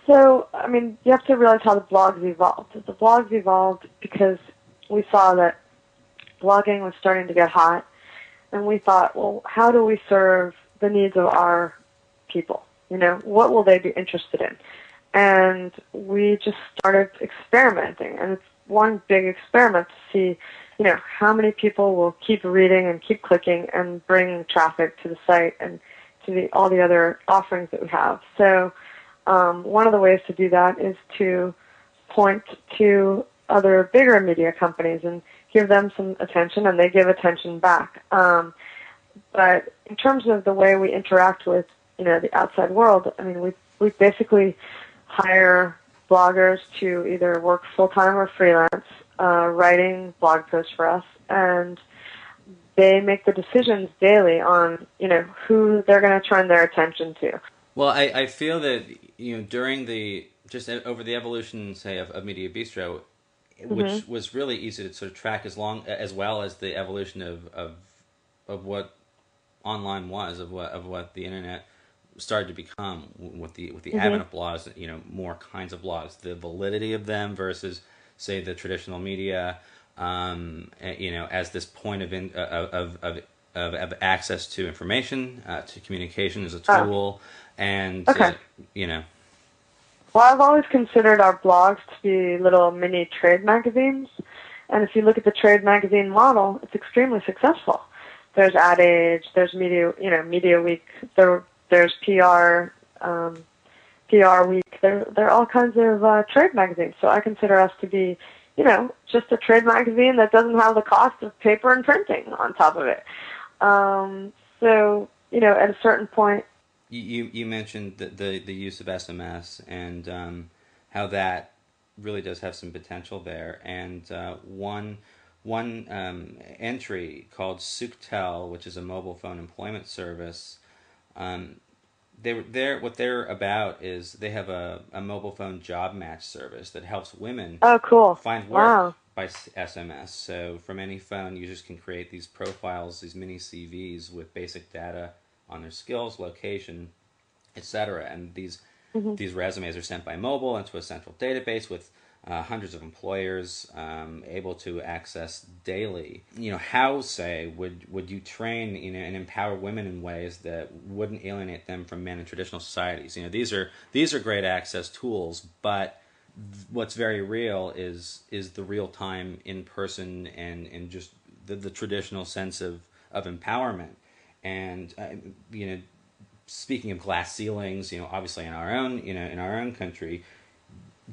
So, I mean, you have to realize how the blogs evolved. The blogs evolved because we saw that blogging was starting to get hot, and we thought, well, how do we serve the needs of our people? You know, what will they be interested in? And we just started experimenting, and it's one big experiment to see, you know, how many people will keep reading and keep clicking and bring traffic to the site and to all the other offerings that we have. So one of the ways to do that is to point to other bigger media companies and give them some attention, and they give attention back. But in terms of the way we interact with, you know, the outside world, I mean, we basically hire bloggers to either work full-time or freelance, writing blog posts for us, and they make the decisions daily on, you know, who they're going to turn their attention to. Well, I feel that, you know, during just over the evolution, say, of Media Bistro, which was really easy to sort of track as well as the evolution of what online was, of what the internet started to become with the advent of blogs, you know, more kinds of blogs, the validity of them versus, say, the traditional media, you know, as this point of access to information, to communication as a tool, and you know. Well, I've always considered our blogs to be little mini trade magazines, and if you look at the trade magazine model, it's extremely successful. There's Ad Age, there's Media Week, there's PR Week. There are all kinds of trade magazines. So I consider us to be, you know, just a trade magazine that doesn't have the cost of paper and printing on top of it. So, you know, at a certain point. You mentioned the use of SMS and how that really does have some potential there. And one entry called Suktel, which is a mobile phone employment service. What they're about is they have a mobile phone job match service that helps women find work by SMS. So from any phone, users can create these profiles, these mini CVs with basic data on their skills, location, etc. And these resumes are sent by mobile into a central database with hundreds of employers able to access daily. You know, how, say, would you train, you know, and empower women in ways that wouldn't alienate them from men in traditional societies? You know, these are great access tools, but what's very real is the real time, in person, and just the traditional sense of empowerment. And you know, speaking of glass ceilings, you know, obviously in our own country,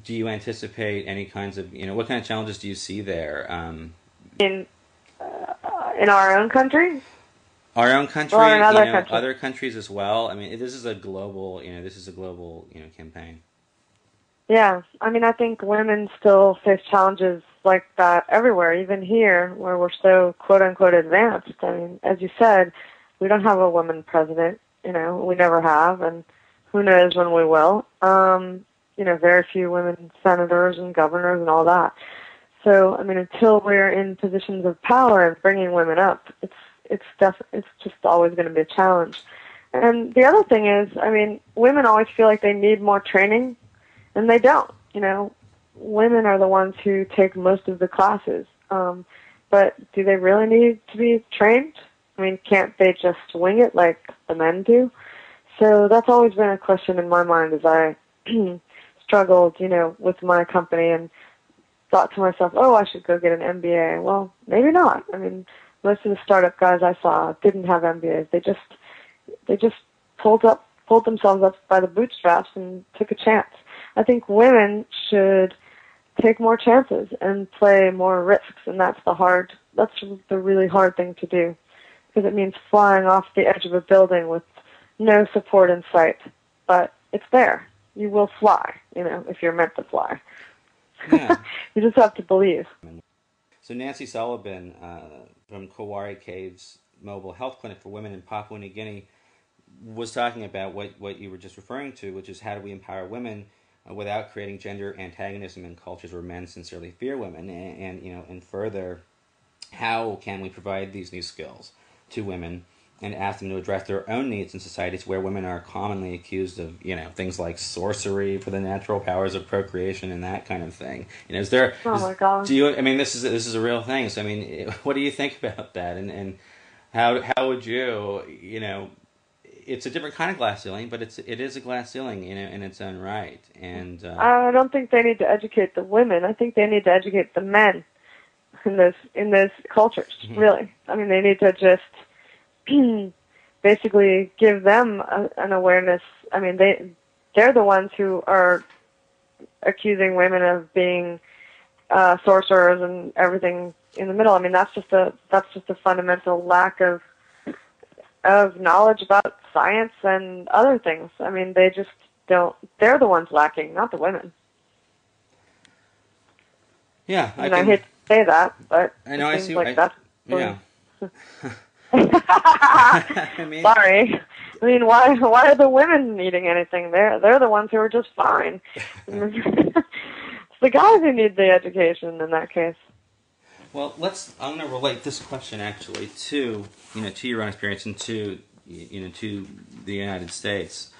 do you anticipate any kinds of, you know, what kind of challenges do you see there? In our own country? Our own country, or in other countries? Other countries as well. I mean, this is a global, you know, campaign. Yeah, I mean, I think women still face challenges like that everywhere, even here, where we're so quote-unquote advanced. I mean, as you said, we don't have a woman president, you know, we never have, and who knows when we will. You know, very few women senators and governors and all that. So, I mean, until we're in positions of power and bringing women up, it's just always going to be a challenge. And the other thing is, I mean, women always feel like they need more training, and they don't. You know, women are the ones who take most of the classes. But do they really need to be trained? I mean, can't they just wing it like the men do? So that's always been a question in my mind as I struggled, you know, with my company and thought to myself, oh, I should go get an MBA. Well, maybe not. I mean, most of the startup guys I saw didn't have MBAs. They just pulled themselves up by the bootstraps and took a chance. I think women should take more chances and play more risks, and that's the really hard thing to do, because it means flying off the edge of a building with no support in sight. But it's there. You will fly, you know, if you're meant to fly. Yeah. You just have to believe. So Nancy Sullivan from Kowari Caves Mobile Health Clinic for Women in Papua New Guinea was talking about what you were just referring to, which is how do we empower women without creating gender antagonism in cultures where men sincerely fear women, and you know, and further, how can we provide these new skills to women and ask them to address their own needs in societies where women are commonly accused of, things like sorcery for the natural powers of procreation and that kind of thing. Is there? Oh my God. This is a real thing. So what do you think about that? And how would you, it's a different kind of glass ceiling, but it is a glass ceiling in its own right. And I don't think they need to educate the women. I think they need to educate the men in those cultures. Mm-hmm. Really, they need to just basically give them an awareness. They're the ones who are accusing women of being sorcerers and everything in the middle. That's just a fundamental lack of knowledge about science and other things. They just don't. They're the ones lacking, not the women. Yeah, I hate to say that, but I know. that's yeah. Sorry. Why are the women needing anything? They're the ones who are just fine. It's the guys who need the education in that case. Well, I'm going to relate this question actually to your own experience and to the United States.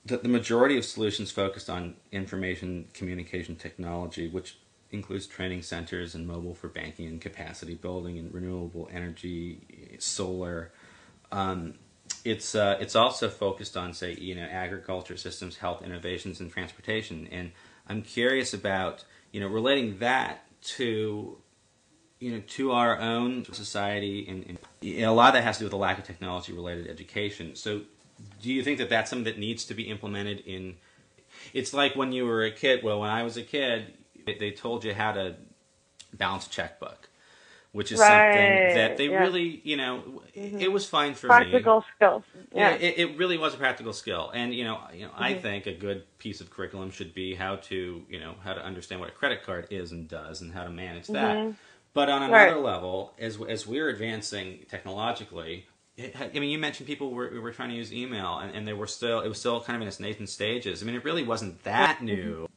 The majority of solutions focused on information communication technology, which includes training centers and mobile for banking and capacity building and renewable energy, solar. It's also focused on, say, agriculture systems, health innovations, and transportation. And I'm curious about relating that to our own society, and a lot of that has to do with the lack of technology-related education. So, do you think that that's something that needs to be implemented in? It's like when you were a kid. Well, when I was a kid, they told you how to balance a checkbook, which is something that they really, it was fine for practical skills. Yeah, it really was a practical skill, and I think a good piece of curriculum should be how to understand what a credit card is and does, and how to manage that. But on another level, as we're advancing technologically, you mentioned people were trying to use email, and it was still kind of in its nascent stages. It really wasn't that new